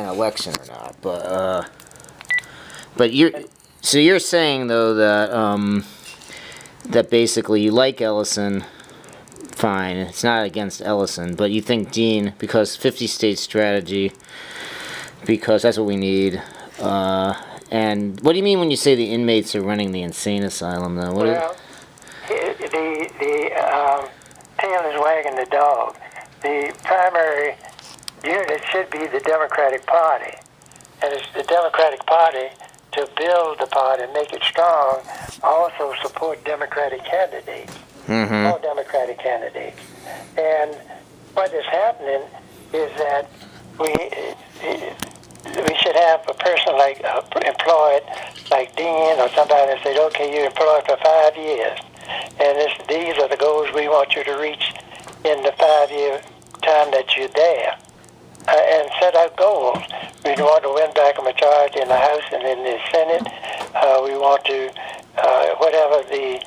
an election or not. But you're saying though that that basically you like Ellison. Fine, it's not against Ellison, but you think Dean, because 50-state strategy, because that's what we need. And what do you mean when you say the inmates are running the insane asylum, though? Well, the tail is wagging the dog. The primary unit should be the Democratic Party, and it's the Democratic Party to build the party and make it strong. Also support Democratic candidates. All Democratic candidates. And what is happening is that we should have a person like employed like Dean or somebody that said, okay, you're employed for 5 years, and these are the goals we want you to reach in the 5-year time that you're there, and set out goals. We want to win back a majority in the House and in the Senate. We want to, whatever the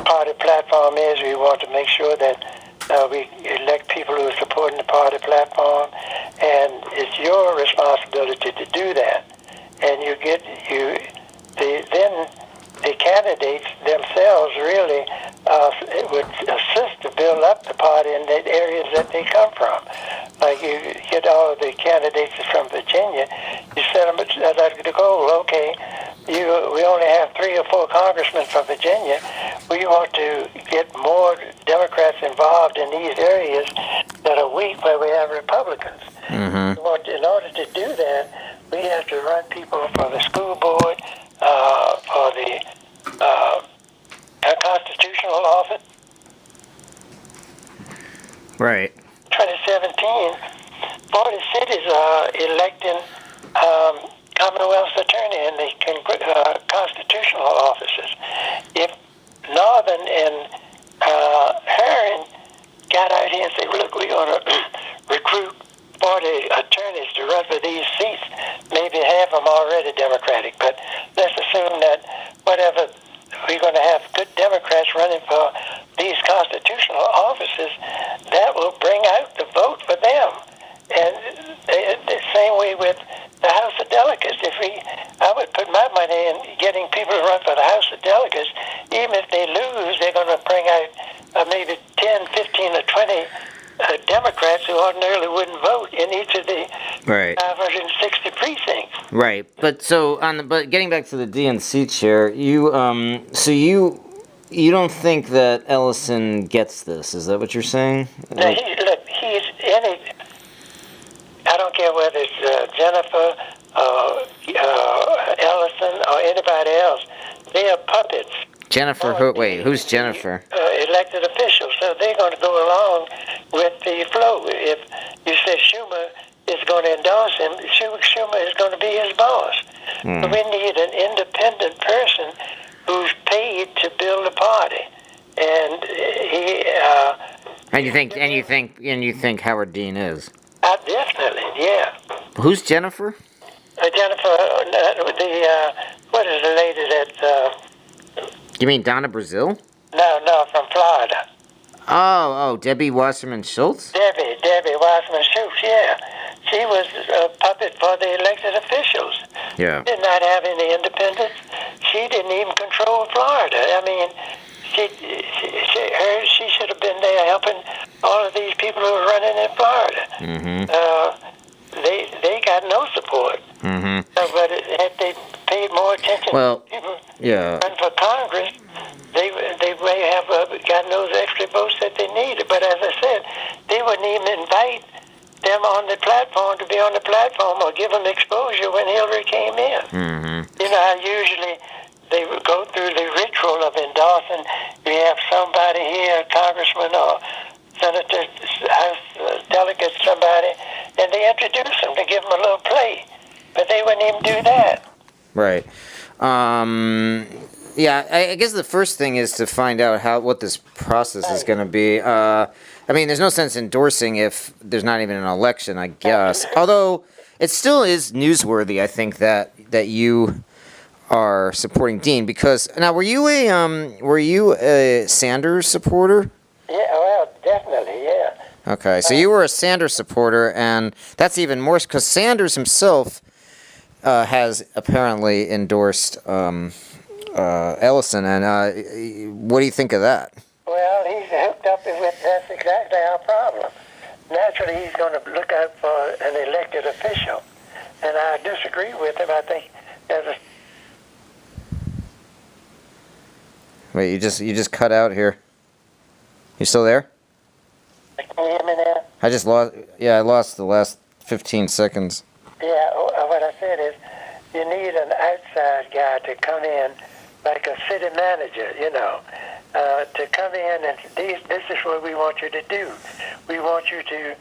party platform is, we want to make sure that we elect people who are supporting the party platform, and it's your responsibility to do that. And then the candidates themselves really would assist to build up the party in the areas that they come from. Like you get all of the candidates from Virginia, you set them at the goal. Okay, we only have 3 or 4 congressmen from Virginia. We want to get more Democrats involved in these areas that are weak where we have Republicans. In order to do that, we have to run people for the school board, for the constitutional office. Right. 2017, 40 cities are electing Commonwealth's attorney in the constitutional offices. If Northern and Herring got out here and said, look, we're going to recruit 40 attorneys to run for these seats, maybe half of them already Democratic, but let's assume that whatever, we're going to have good Democrats running for these constitutional offices, that will bring out the vote for them. And the same way with the House of Delegates. I would put my money in getting people to run for the House of Delegates. Even if they lose, they're going to bring out maybe 10, 15, or 20 Democrats who ordinarily wouldn't vote in each of the 560 precincts. Right, but but getting back to the DNC chair, you don't think that Ellison gets this? Is that what you're saying? Now, I don't care whether it's Jennifer, Ellison, or anybody else. They are puppets. Jennifer, who's Jennifer? Elected officials, so they're going to go along with the flow. If you say Schumer is going to endorse him, Schumer is going to be his boss. So we need an independent person who's paid to build a party, and you think Howard Dean is? Definitely, yeah. Who's Jennifer? Jennifer, what is the lady that? You mean Donna Brazile? No, from Florida. Oh, Debbie Wasserman Schultz? Debbie Wasserman Schultz, yeah. She was a puppet for the elected officials. Yeah. She did not have any independence. She didn't even control Florida. I mean, she should have been there helping all of these people who are running in Florida. They got no support. But if they paid more attention to people run for Congress, they may have gotten those extra votes that they needed. But as I said, they wouldn't even invite them on the platform to be on the platform or give them exposure when Hillary came in. You know how usually they would go through the ritual of endorsing. We have somebody here, a congressman or senator, House delegate, somebody, and they introduce them to give them a little play. But they wouldn't even do that. Right. Yeah, I guess the first thing is to find out what this process is going to be. I mean, there's no sense endorsing if there's not even an election, I guess. Although it still is newsworthy, I think, that you are supporting Dean, because now were you a Sanders supporter? Yeah, well, definitely, yeah. Okay, so you were a Sanders supporter, and that's even more because Sanders himself has apparently endorsed Ellison. And what do you think of that? Well, he's hooked up with, that's exactly our problem. Naturally, he's going to look out for an elected official. And I disagree with him. I think there's a... Wait, you just cut out here. You still there? Can you hear me now? I just lost. Yeah, I lost the last 15 seconds. Yeah, what I said is you need an outside guy to come in, like a city manager, to come in and this is what we want you to do. We want you to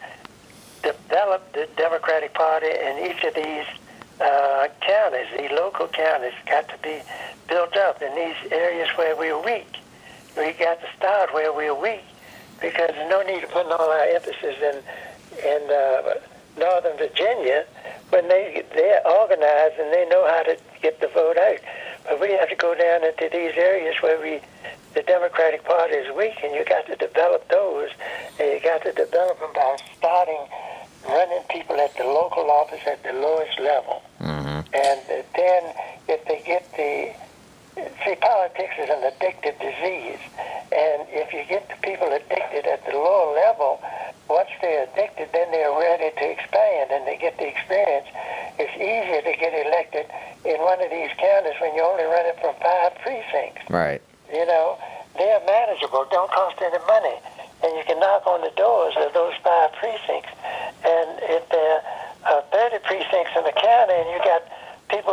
develop the Democratic Party in each of these counties. The local counties got to be built up in these areas where we're weak. We got to start where we're weak, because there's no need to put all our emphasis in Northern Virginia when they're organized and they know how to get the vote out. But we have to go down into these areas where the Democratic Party is weak, and you got to develop those, and you got to develop them by starting running people at the local office at the lowest level. Mm-hmm. And then if they get politics is an addictive disease, and if you get the people addicted at the lower level, once they're addicted, then they're ready to expand, and they get the experience. It's easier to get elected in one of these counties when you're only running from 5 precincts. Right. They're manageable, don't cost any money, and you can knock on the doors of those 5 precincts. And if there are 30 precincts in the county, and you got 6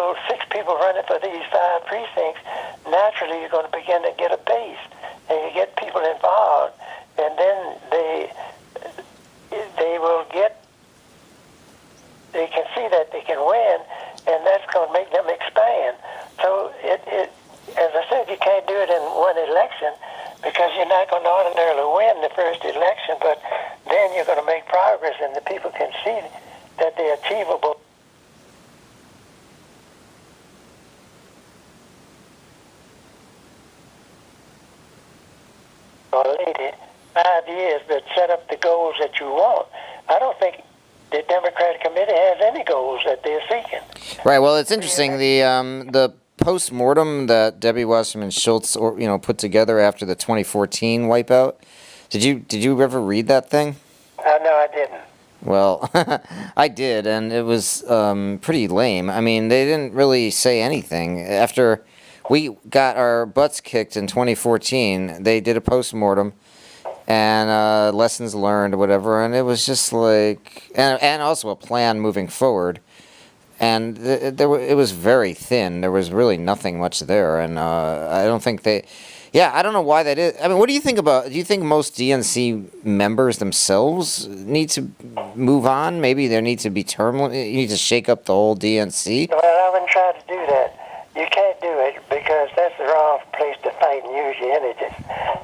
people running for these 5 precincts, naturally you're going to begin to get a base, and you get people involved, and then they can see that they can win, and that's going to make them expand. So as I said, you can't do it in one election, because you're not going to ordinarily win the first election, but then you're going to make progress, and the people can see that they're achievable. Or lady, 5 years, but set up the goals that you want. I don't think the Democratic Committee has any goals that they're seeking. Right. Well, it's interesting. The post-mortem that Debbie Wasserman Schultz put together after the 2014 wipeout. Did you ever read that thing? No, I didn't. Well, I did, and it was pretty lame. I mean, they didn't really say anything. After we got our butts kicked in 2014, they did a post-mortem and lessons learned or whatever, and it was just like, and also a plan moving forward. And it was very thin. There was really nothing much there, and I don't think they... Yeah, I don't know why that is. I mean, what do you think about... Do you think most DNC members themselves need to move on? Maybe there needs to be you need to shake up the whole DNC? Well, I wouldn't try to do that. You can't do it, because that's the wrong place to fight and use your energies.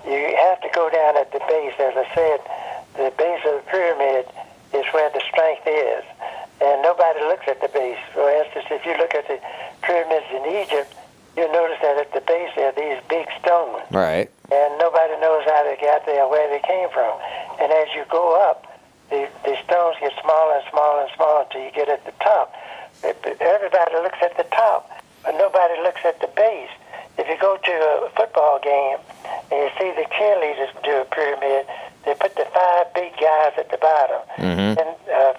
You have to go down at the base. As I said, the base of the pyramid is where the strength is. And nobody looks at the base. For instance, if you look at the pyramids in Egypt, you'll notice that at the base there are these big stones. Right. And nobody knows how they got there, where they came from. And as you go up, the stones get smaller and smaller and smaller until you get at the top. Everybody looks at the top, but nobody looks at the base. If you go to a football game and you see the cheerleaders do a pyramid, they put the 5 big guys at the bottom, Mm-hmm. and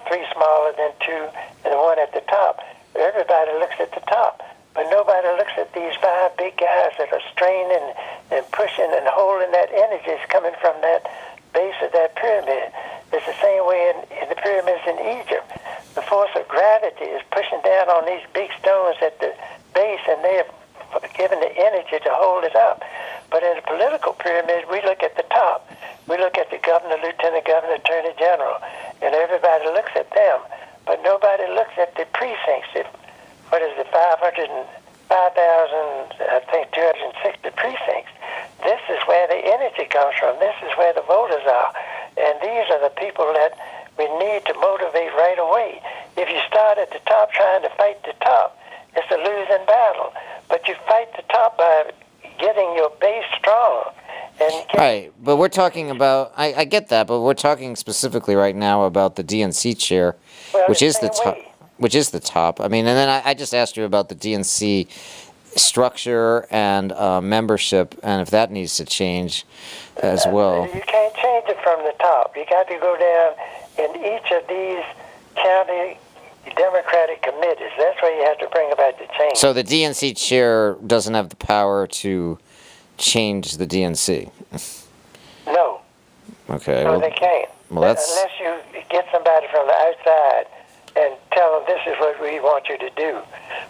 3 smaller, then 2, and 1 at the top. Everybody looks at the top, but nobody looks at these 5 big guys that are straining and pushing and holding that energy that's coming from that base of that pyramid. It's the same way in the pyramids in Egypt. The force of gravity is pushing down on these big stones at the base, and they have given the energy to hold it up. But in the political pyramid, we look at the top. We look at the governor, lieutenant governor, attorney general, and everybody looks at them. But nobody looks at the precincts. What is it, 260 precincts? This is where the energy comes from. This is where the voters are. And these are the people that we need to motivate right away. If you start at the top trying to fight the top, it's a losing battle. But you fight the top by getting your base strong. And you can't, Right, but we're talking about, I get that, but we're talking specifically right now about the DNC chair, well, which the is the same top. way. Which is the top. I mean, and then I just asked you about the DNC structure and membership, and if that needs to change as well. You can't change it from the top. You got to go down in each of these county Democratic committees. That's where you have to bring about the change. So the DNC chair doesn't have the power to change the DNC. No. Okay. No, Well, they can't. that's Unless you get somebody from the outside and tell them this is what we want you to do.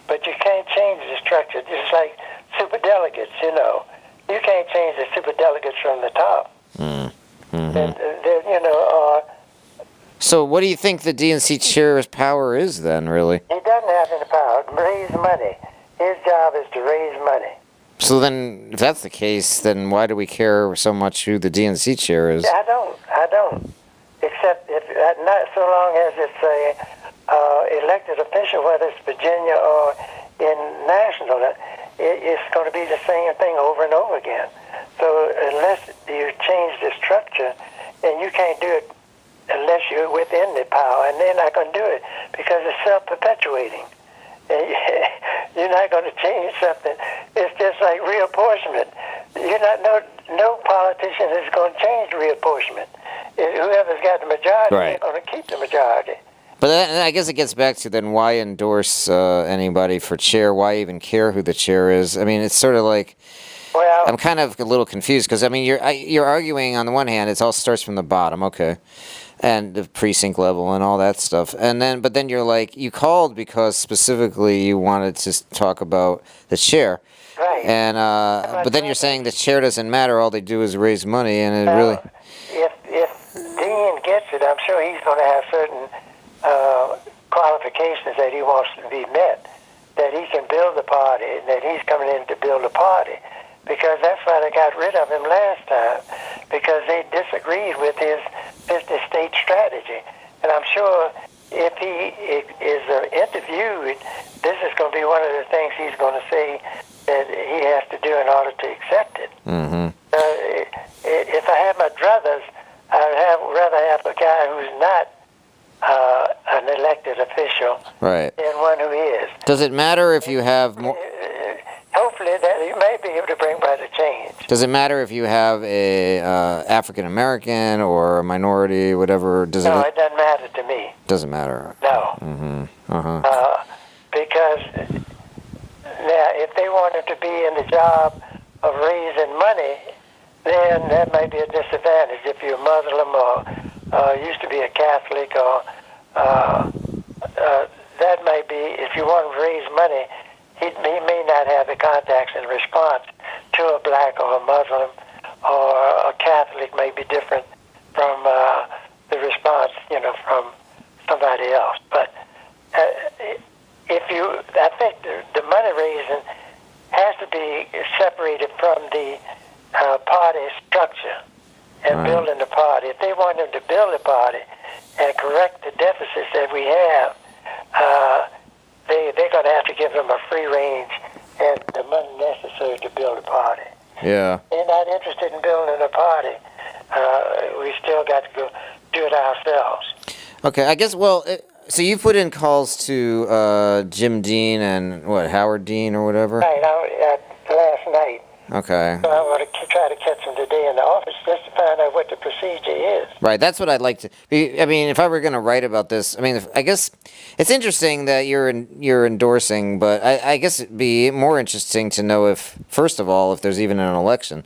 But you can't change the structure. Just like superdelegates, you know. You can't change the superdelegates from the top. And, you know, so. What do you think the DNC chair's power is then, really? he doesn't have any power to raise money. His job is to raise money. So then, if that's the case, then why do we care so much who the DNC chair is? I don't. Except if not so long as it's a elected official, whether it's Virginia or in national, it's going to be the same thing over and over again. So unless you change the structure, and you can't do it unless you're within the power, and they're not going to do it because it's self-perpetuating. You're not going to change something. It's just like reapportionment. No politician is going to change reapportionment. Whoever's got the majority, Right. they're going to keep the majority. But I guess it gets back to then why endorse anybody for chair? Why even care who the chair is? I mean, it's sort of like Well, I'm kind of a little confused because I mean you're arguing on the one hand it all starts from the bottom, okay, and the precinct level and all that stuff, and then you're like you called because specifically you wanted to talk about the chair, right. and but then you're saying the chair doesn't matter. All they do is raise money, and it really If Dean gets it, I'm sure he's going to have certain qualifications that he wants to be met, that he can build a party, and that he's coming in to build a party. Because that's why they got rid of him last time, because they disagreed with his 50-state strategy. And I'm sure if he is interviewed, this is going to be one of the things he's going to say that he has to do in order to accept it. Mm-hmm. If I had my druthers, I'd rather have a guy who's not an elected official right. than one who is. Does it matter if you have more? Hopefully that he may be able to bring about a change. Does it matter if you have a African American or a minority, whatever? Does No, it? it doesn't matter to me. Doesn't matter. No. Because now, if they wanted to be in the job of raising money, then that might be a disadvantage. If you're Muslim or used to be a Catholic, or that might be, if you want to raise money, he may not have the contacts in response to a black or a Muslim, or a Catholic may be different from the response, from somebody else. But I think the money raising has to be separated from the party structure and Right. building the party. If they want them to build a party and correct the deficits that we have, they're going to have to give them a free range and the money necessary to build a party. Yeah. They're not interested in building a party. We still got to go do it ourselves. Okay. I guess. Well, so you put in calls to Jim Dean and Howard Dean or whatever. Right, last night. Okay. So I want to try to catch them today in the office just to find out what the procedure is. Right, that's what I'd like to. I mean, if I were going to write about this, I mean, I guess it's interesting that you're endorsing, but I guess it'd be more interesting to know if, first of all, if there's even an election.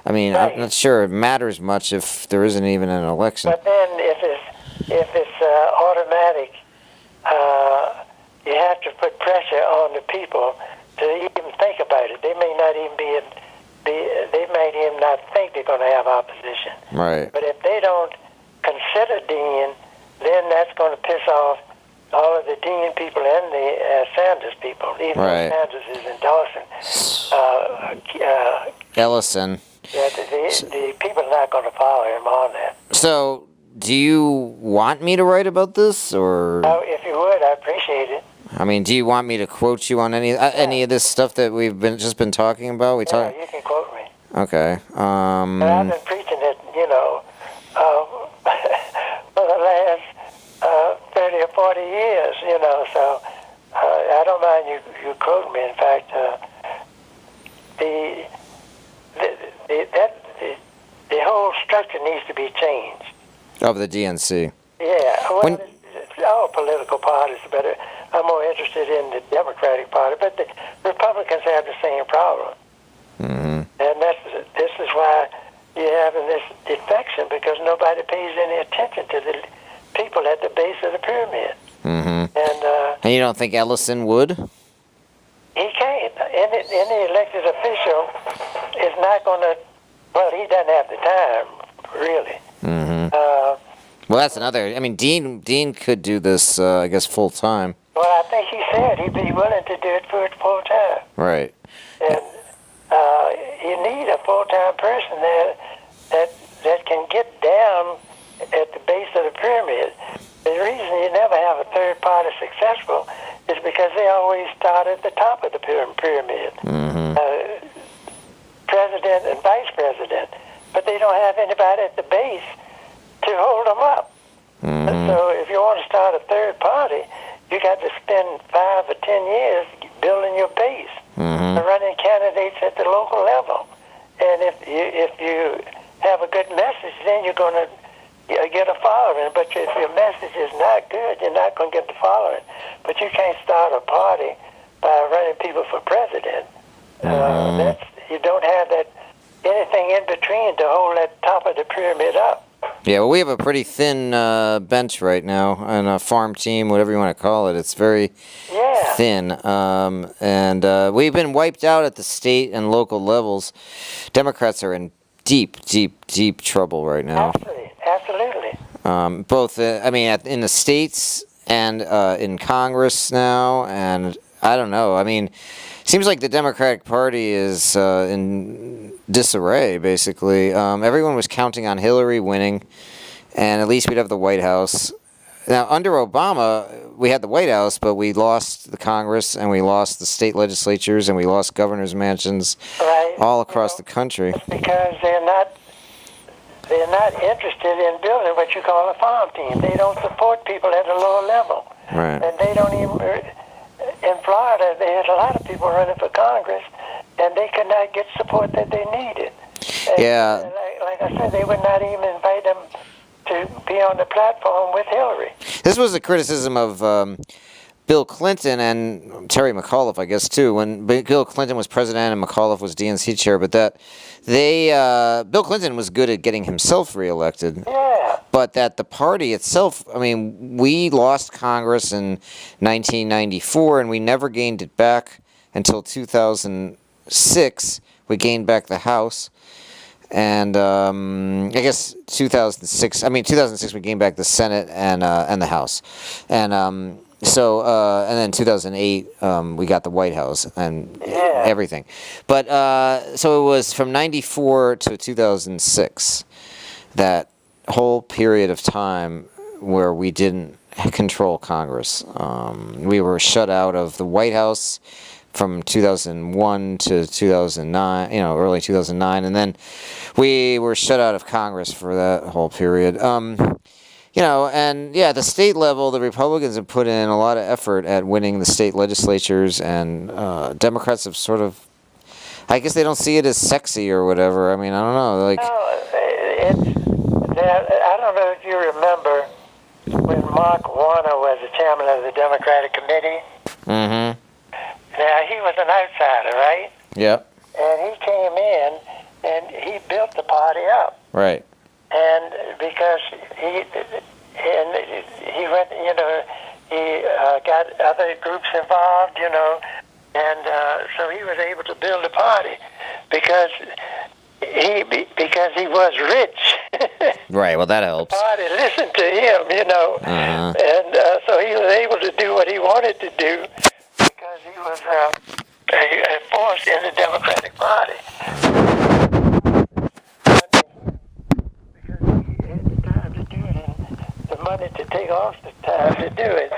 I mean, Right. I'm not sure it matters much if there isn't even an election. But then if it's automatic, you have to put pressure on the people to even think about it. They may not even they might even not think they're going to have opposition. Right. But if they don't consider Dean, then that's going to piss off all of the Dean people and the Sanders people, even Right. though Sanders is endorsing. Ellison. Yeah, the people are not going to follow him on that. So, do you want me to write about this, or? If you would, I appreciate it. I mean, do you want me to quote you on any of this stuff that we've just been talking about? Yeah, you can quote me. Okay. And I've been preaching it, for the last 30 or 40 years, so I don't mind you quoting me. In fact, the whole structure needs to be changed. Of the DNC. Yeah, well, it's all political parties, but I'm more interested in the Democratic Party. But the Republicans have the same problem. Mm-hmm. And this is why you're having this defection, because nobody pays any attention to the people at the base of the pyramid. Mm-hmm. And you don't think Ellison would? he can't. Any elected official is not going to, well, he doesn't have the time, really. Mm-hmm. Well, that's another. I mean, Dean could do this, I guess, full time. Well, I think he said he'd be willing to do it full time. Right. And you need a full-time person there that can get down at the base of the pyramid. The reason you never have a third party successful is because they always start at the top of the pyramid. Mm-hmm. President and vice president. But they don't have anybody at the base to hold them up. Mm-hmm. So if you want to start a third party, you got to spend 5 or 10 years building your base. Mm-hmm. Running candidates at the local level. And if you have a good message, then you're going to get a following. But if your message is not good, you're not going to get the following. But you can't start a party by running people for president. You don't have anything in between to hold that top of the pyramid up. Yeah, well, we have a pretty thin bench right now, and a farm team, whatever you want to call it. It's very thin, and we've been wiped out at the state and local levels. Democrats are in deep, deep, deep trouble right now. Absolutely. Both, in the states and in Congress now, and I don't know. I mean, it seems like the Democratic Party is in disarray, basically. Everyone was counting on Hillary winning, and at least we'd have the White House. Now, under Obama, we had the White House, but we lost the Congress, and we lost the state legislatures, and we lost governors' mansions all across the country. It's because they're not interested in building what you call a farm team. They don't support people at a lower level. Right. And they don't even... In Florida, they had a lot of people running for Congress, and they could not get support that they needed. And like I said, they would not even invite them to be on the platform with Hillary. This was a criticism of Bill Clinton and Terry McAuliffe, I guess, too. When Bill Clinton was president and McAuliffe was DNC chair, but Bill Clinton was good at getting himself reelected. Yeah. But that the party itself, I mean, we lost Congress in 1994, and we never gained it back until 2006. We gained back the House. And I guess 2006 we gained back the Senate and the House. And and then 2008 we got the White House and everything. But so it was from 94 to 2006, that whole period of time where we didn't control Congress. We were shut out of the White House from 2001 to 2009, early 2009, and then we were shut out of Congress for that whole period. At the state level, the Republicans have put in a lot of effort at winning the state legislatures, and Democrats have sort of, I guess they don't see it as sexy or whatever. I mean, I don't know. I don't know if you remember when Mark Warner was the chairman of the Democratic Committee. Mm-hmm. Now, he was an outsider, right? Yep. And he came in, and he built the party up. Right. And because he went, he got other groups involved, and so he was able to build a party because he was rich. Right. Well, that helps. The party listened to him, Uh-huh. and so he was able to do what he wanted to do because he was a force in the Democratic Party. Money to take off the time to do it.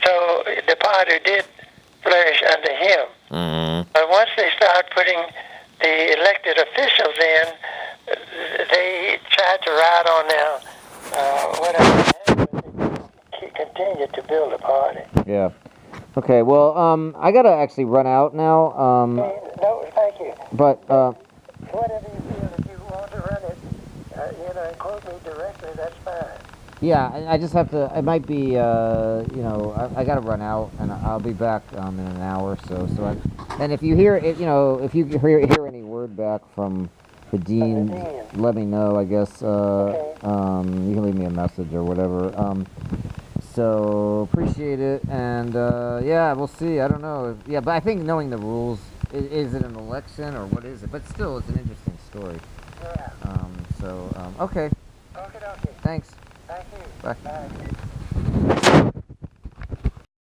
So the party did flourish under him. Mm-hmm. But once they start putting the elected officials in, they tried to ride on their whatever, but they continued to build a party. Yeah. Okay, well, I gotta actually run out now. No, thank you. But, whatever you feel, if you want to run it, and quote me directly, that's fine. yeah, I just have to, it might be, I gotta run out, and I'll be back, in an hour or so. And if you hear it, if you hear any word back from the dean, let me know, I guess. Okay. You can leave me a message or whatever. So appreciate it, and yeah, we'll see. I don't know. Yeah, but I think knowing the rules, is it an election or what is it? But still, it's an interesting story. Yeah. Okay. Okay. Thanks. Thank you. Bye. Bye.